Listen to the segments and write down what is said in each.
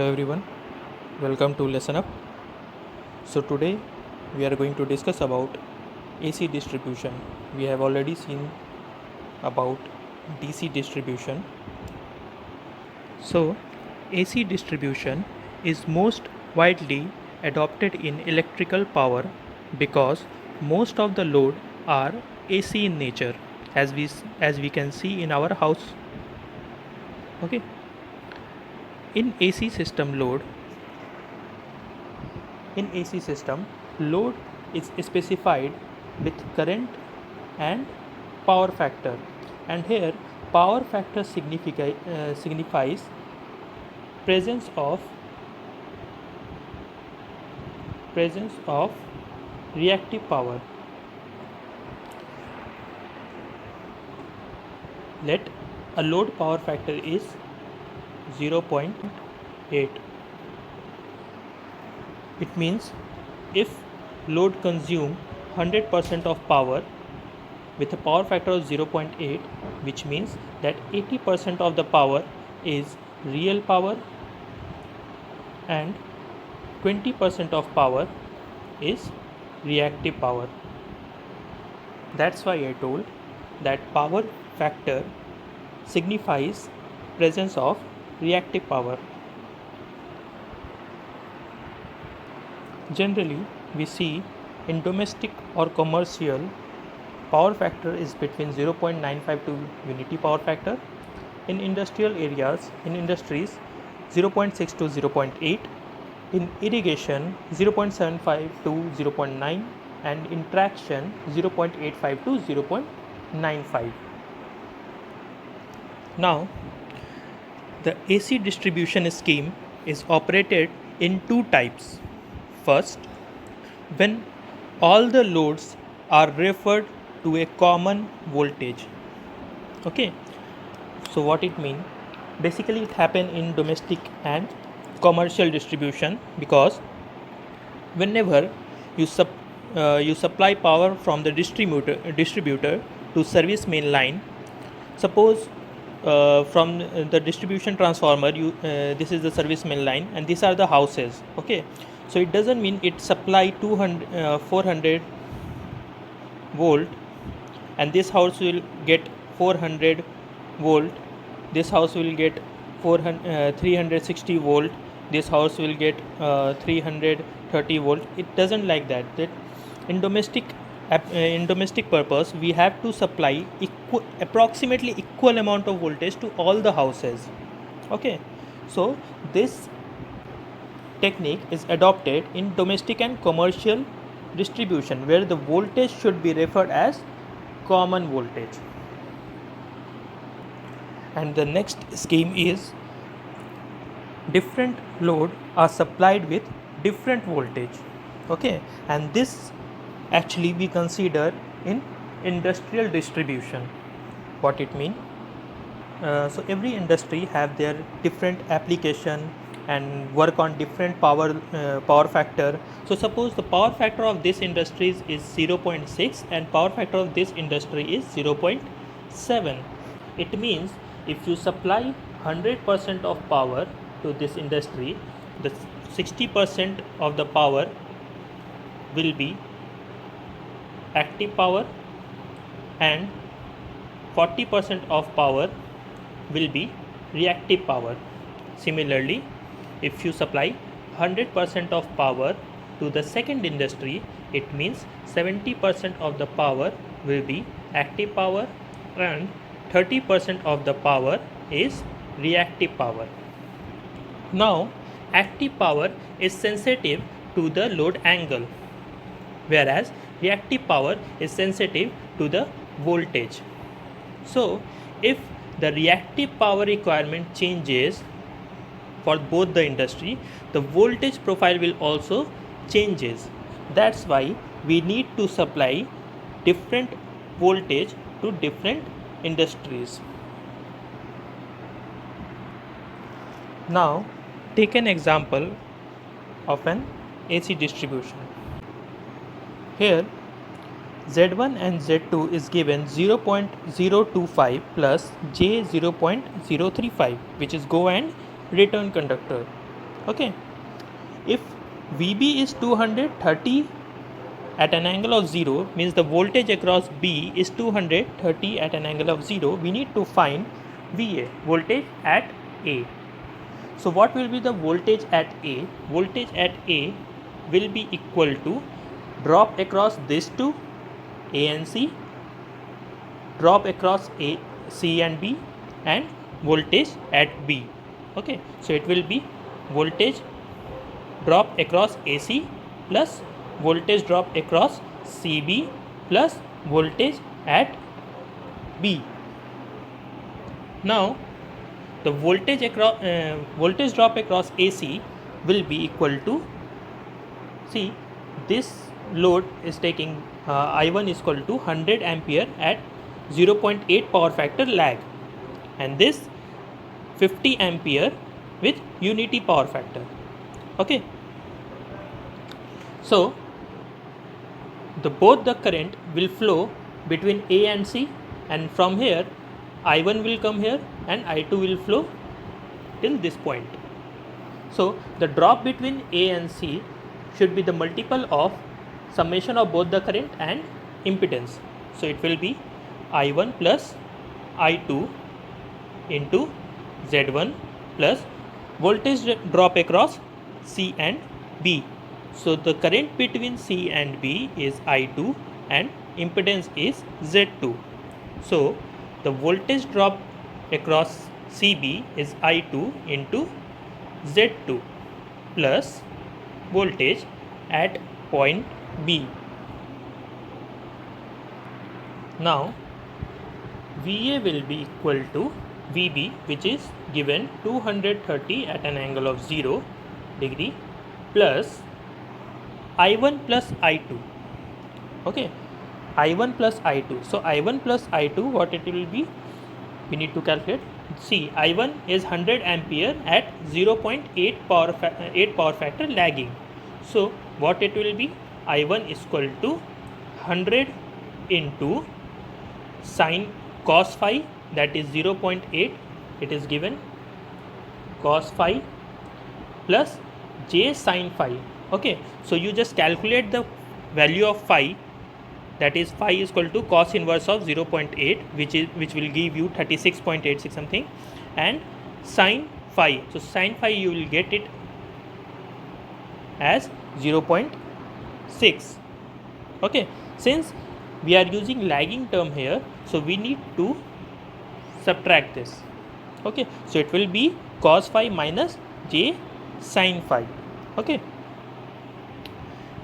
everyone, welcome to Lesson Up. So today we are going to discuss about AC distribution. We have already seen about DC distribution. So AC distribution is most widely adopted in electrical power because most of the load are AC in nature, as we can see in our house. Okay. In AC system load In AC system, load is specified with current and power factor, and here power factor signifies presence of reactive power. Let a load power factor is 0.8. It means if load consume 100% of power with a power factor of 0.8, which means that 80% of the power is real power and 20% of power is reactive power. That's why I told that power factor signifies presence of reactive power. Generally, we see in domestic or commercial, power factor is between 0.95 to unity power factor. In industrial areas, in industries, 0.6 to 0.8. In irrigation, 0.75 to 0.9, and in traction, 0.85 to 0.95. Now, the AC distribution scheme is operated in two types. First, when all the loads are referred to a common voltage. Okay, so what it means? Basically, it happens in domestic and commercial distribution because whenever you supply power from the distributor to service main line, suppose from the distribution transformer, this is the service main line and these are the houses. Okay, so it doesn't mean it supply 400 volt and this house will get 400 volt, this house will get 360 volt, this house will get 330 volt. It doesn't like that. In domestic purpose, we have to supply approximately equal amount of voltage to all the houses. Okay, so this technique is adopted in domestic and commercial distribution where the voltage should be referred as common voltage. And the next scheme is different load are supplied with different voltage. Okay, and this actually we consider in industrial distribution. What it mean? So every industry have their different application and work on different power factor. So suppose the power factor of this industry is 0.6 and power factor of this industry is 0.7. It means if you supply 100% of power to this industry, the 60% of the power will be active power and 40% of power will be reactive power. Similarly, if you supply 100% of power to the second industry, it means 70% of the power will be active power and 30% of the power is reactive power. Now, active power is sensitive to the load angle, whereas reactive power is sensitive to the voltage. So, if the reactive power requirement changes for both the industry, the voltage profile will also changes. That's why we need to supply different voltage to different industries. Now, take an example of an AC distribution. Here, Z1 and Z2 is given 0.025 plus J 0.035, which is go and return conductor. Okay, if VB is 230 at an angle of 0, means the voltage across B is 230 at an angle of 0, we need to find VA, voltage at A. So what will be the voltage at A? Voltage at A will be equal to drop across these two, A and C, drop across A, C and B, and voltage at B. Okay, so it will be voltage drop across AC plus voltage drop across CB plus voltage at B. Now the voltage drop across AC will be equal to, see, this load is taking I1 is equal to 100 ampere at 0.8 power factor lag, and this 50 ampere with unity power factor. Okay, so both the current will flow between A and C, and from here I1 will come here and I2 will flow till this point. So the drop between A and C should be the multiple of summation of both the current and impedance. So it will be I1 plus I2 into Z1 plus voltage drop across C and B. So the current between C and B is I2 and impedance is Z2. So the voltage drop across CB is I2 into Z2 plus voltage at point B. Now VA will be equal to VB, which is given 230 at an angle of 0 degree, plus I1 plus I2. Okay, I1 plus I2. So I1 plus I2, what it will be? We need to calculate. See, I1 is 100 ampere at 0.8 power factor lagging. So what it will be? I1 is equal to 100 into sine cos phi, that is 0.8, it is given, cos phi plus j sin phi. Okay, so you just calculate the value of phi, that is phi is equal to cos inverse of 0.8, which will give you 36.86 something, and sin phi. So sin phi you will get it as 0.6. Okay, since we are using lagging term here, so we need to subtract this. Okay, so it will be cos phi minus j sin phi. Okay,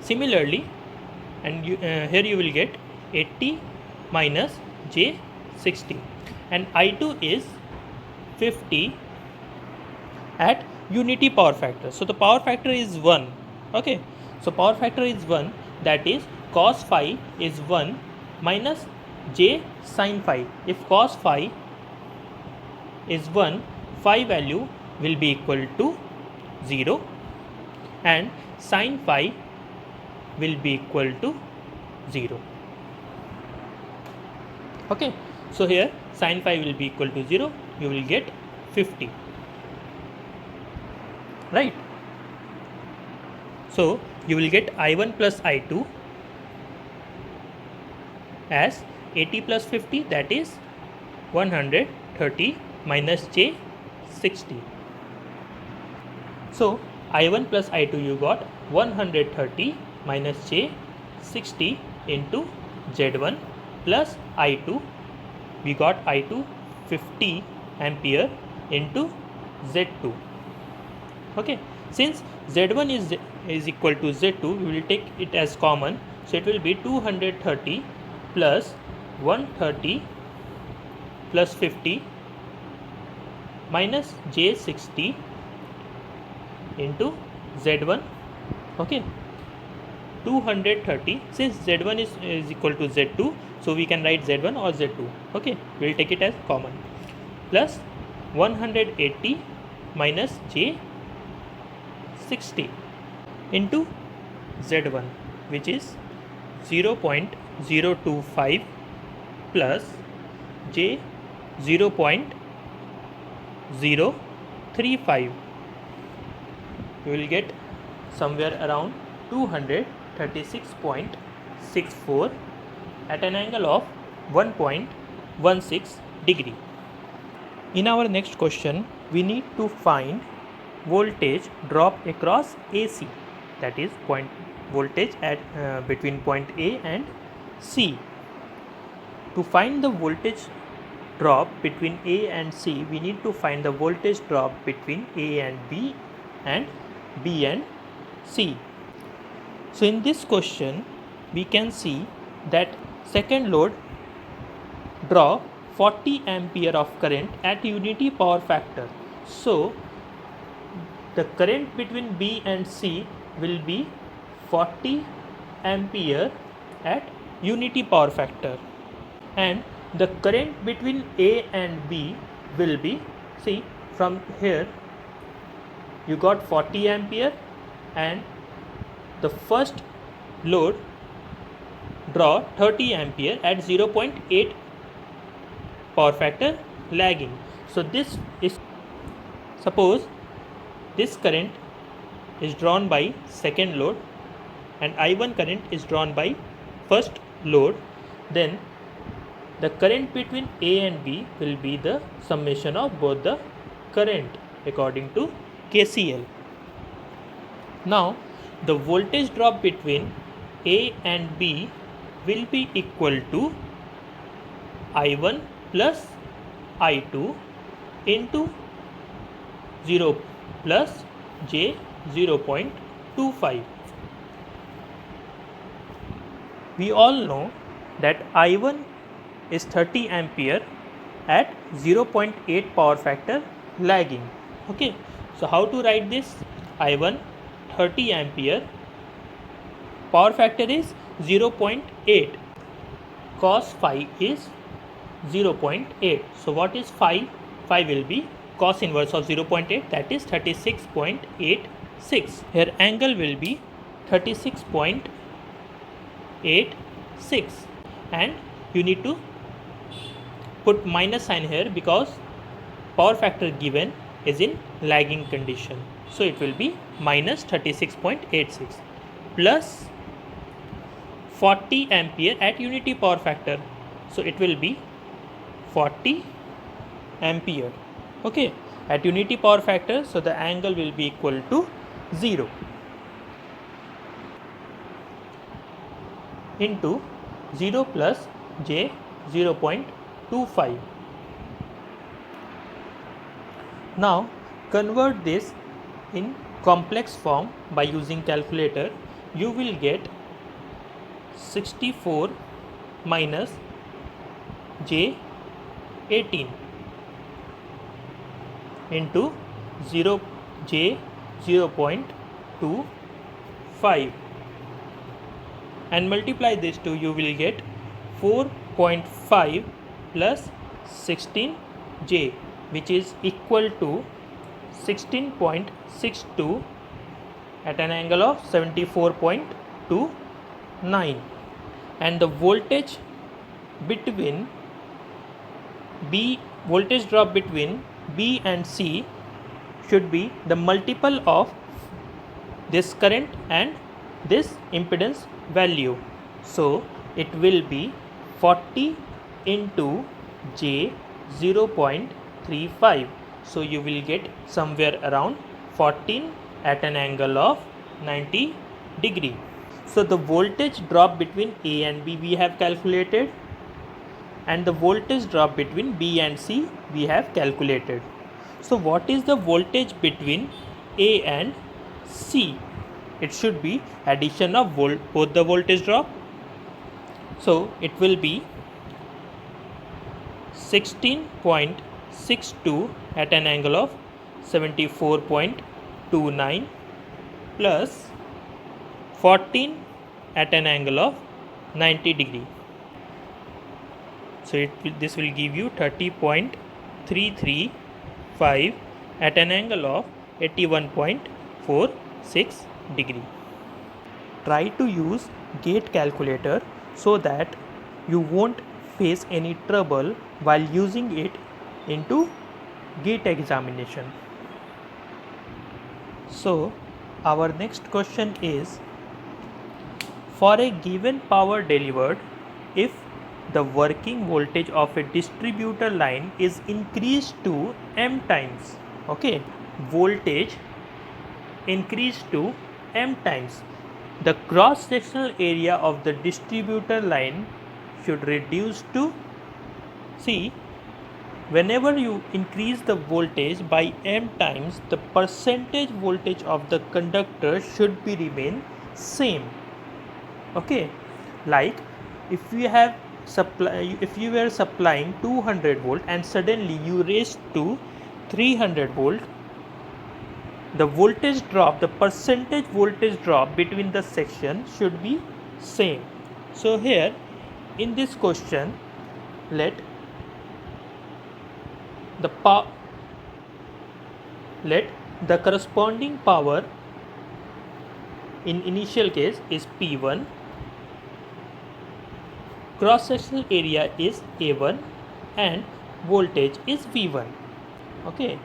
similarly, and here you will get 80 minus j 60, and I2 is 50 at unity power factor. So the power factor is 1. Okay, so power factor is 1, that is cos phi is 1 minus j sin phi. If cos phi is 1, phi value will be equal to 0 and sin phi will be equal to 0. Okay, so here sin phi will be equal to 0, you will get 50, right? So you will get I1 plus I2 as 80 plus 50, that is 130 minus j 60. So I1 plus I2 you got 130 minus j 60 into Z1 plus I2, we got I2 50 ampere into Z2. Okay, since Z1 is equal to Z2, we will take it as common, so it will be 230 plus 130 plus 50 minus j 60 into Z1. Okay, 230, since Z1 is equal to Z2, so we can write Z1 or Z2. Okay, we will take it as common, plus 180 minus j 60 into Z1, which is 0.025 plus j 0.035 you will get somewhere around 236.64 at an angle of 1.16 degree. In our next question, we need to find voltage drop across AC, that is voltage at between point A and C. To find the voltage drop between A and C, we need to find the voltage drop between A and B and B and C. So in this question, we can see that second load draw 40 ampere of current at unity power factor. So the current between B and C will be 40 ampere at unity power factor, and the current between A and B will be, see from here you got 40 ampere, and the first load draw 30 ampere at 0.8 power factor lagging. So this is, suppose this current is drawn by second load and I1 current is drawn by first load, then the current between A and B will be the summation of both the current according to KCL. Now the voltage drop between A and B will be equal to I1 plus I2 into 0 plus J 0.25. We all know that I1 is 30 ampere at 0.8 power factor lagging. Okay, so how to write this? I1 30 ampere, power factor is 0.8, cos phi is 0.8. So what is phi? Phi will be cos inverse of 0.8, that is 36.86. Here angle will be 36.86, and you need to put minus sign here because power factor given is in lagging condition. So it will be minus 36.86 plus 40 ampere at unity power factor. So it will be 40 ampere. Okay, at unity power factor, so the angle will be equal to 0 into 0 plus J 0.25. Now convert this in complex form by using calculator. You will get 64 minus J 18 into 0 J 0.25 and multiply this to, you will get 4.5 plus 16J, which is equal to 16.62 at an angle of 74.29, and the voltage between voltage drop between B and C should be the multiple of this current and this impedance value. So it will be 40 into J 0.35. So you will get somewhere around 14 at an angle of 90 degree. So the voltage drop between A and B we have calculated, and the voltage drop between B and C we have calculated. So what is the voltage between A and C? It should be addition of both the voltage drop. So it will be 16.62 at an angle of 74.29 plus 14 at an angle of 90 degree. So this will give you 30.335 at an angle of 81.46 degree. Try to use gate calculator so that you won't face any trouble while using it into gate examination. So our next question is, for a given power delivered, if the working voltage of a distributor line is increased to m times, okay, voltage increased to m times, the cross sectional area of the distributor line should reduce to, see, whenever you increase the voltage by m times, the percentage voltage of the conductor should be remain same. Okay, like if you have if you were supplying 200 volt and suddenly you raised to 300 volt, the voltage drop, the percentage voltage drop between the section should be same. So here in this question, let the corresponding power in initial case is P1, cross sectional area is A1 and voltage is V1. Okay,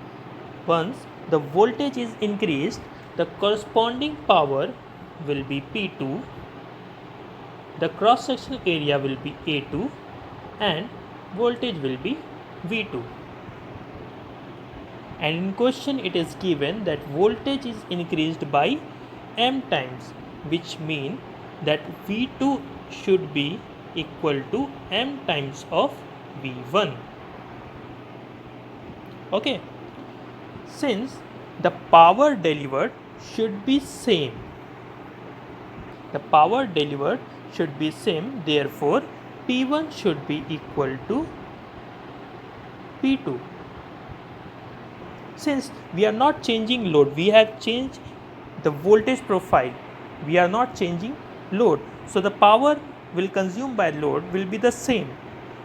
once the voltage is increased, the corresponding power will be P2, the cross sectional area will be A2 and voltage will be V2. And in question it is given that voltage is increased by m times, which mean that V2 should be equal to m times of V1. Okay, since the power delivered should be same, therefore P1 should be equal to P2. Since we are not changing load, we have changed the voltage profile, we are not changing load, so the power will consumed by load will be the same.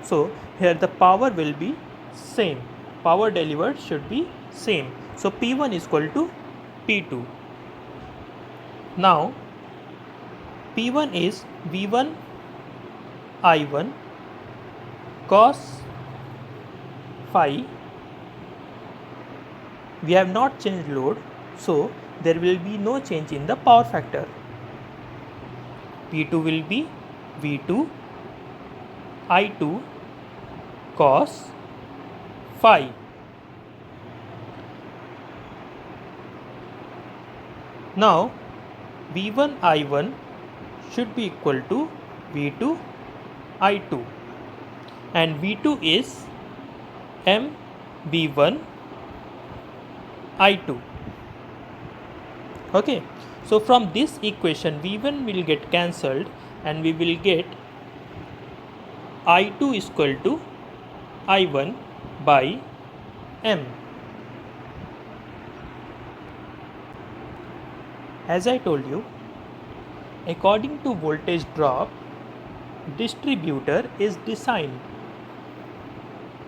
So here the power will be same, power delivered should be same. So P1 is equal to P2. Now P1 is V1 I1 cos phi. We have not changed load, so there will be no change in the power factor. P2 will be V2 I2 cos phi. Now V1 I1 should be equal to V2 I2 and V2 is m V1 I2. Okay, so from this equation V1 will get cancelled and we will get I2 is equal to I1 by m. As I told you, according to voltage drop, distributor is designed.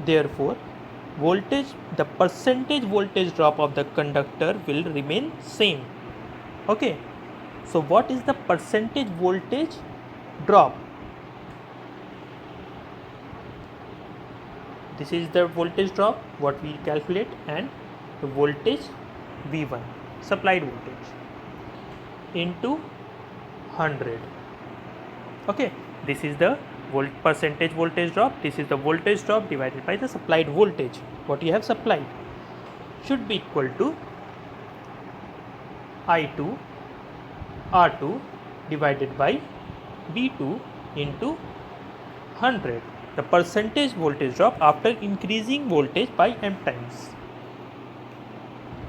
Therefore, the percentage voltage drop of the conductor will remain same. Okay, so what is the percentage voltage drop? This is the voltage drop what we calculate, and the voltage V1 supplied voltage into 100. Okay, this is the percentage voltage drop, this is the voltage drop divided by the supplied voltage what you have supplied, should be equal to I2 R2 divided by V2 into 100, the percentage voltage drop after increasing voltage by m times.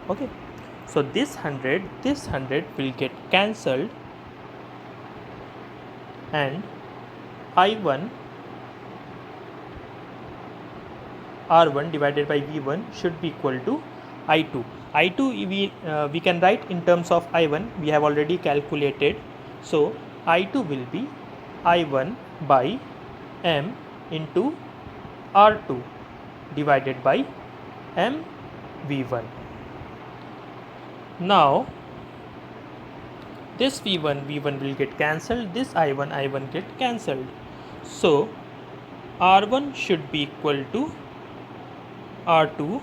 Okay, so this 100 will get cancelled and I1 R1 divided by V1 should be equal to I2. I2 we can write in terms of I1, we have already calculated. So I2 will be I1 by m into R2 divided by m V1. Now this V1 will get cancelled, this I1 get cancelled. So R1 should be equal to R2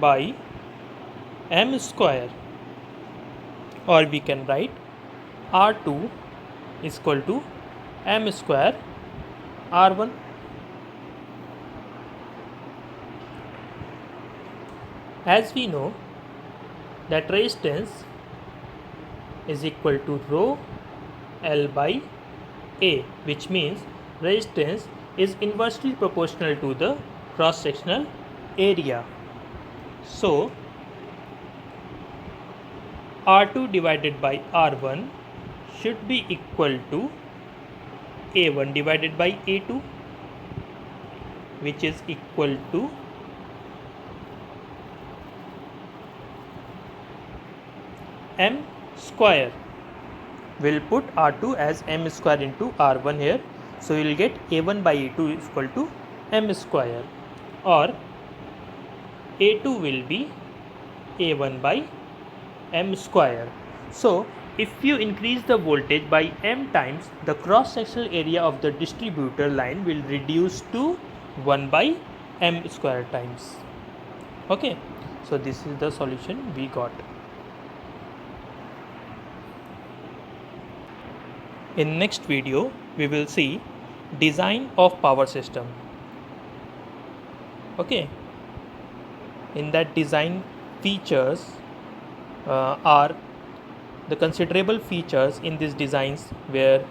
by m square. or we can write R2 is equal to m square R1. As we know that resistance is equal to rho L by A, which means resistance is inversely proportional to the cross sectional area. So R2 divided by R1 should be equal to A1 divided by A2, which is equal to m square. We'll put R2 as m square into R1 here. So you will get A1 by A2 is equal to m square, or A2 will be A1 by m square. So if you increase the voltage by m times, the cross sectional area of the distributor line will reduce to 1 by m square times. Okay, so this is the solution we got. In next video we will see design of power system. Okay, in that design features are the considerable features in these designs where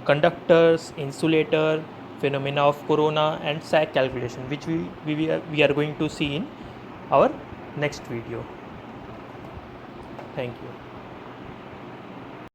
conductors, insulator, phenomena of corona and sag calculation, which we are going to see in our next video. Thank you.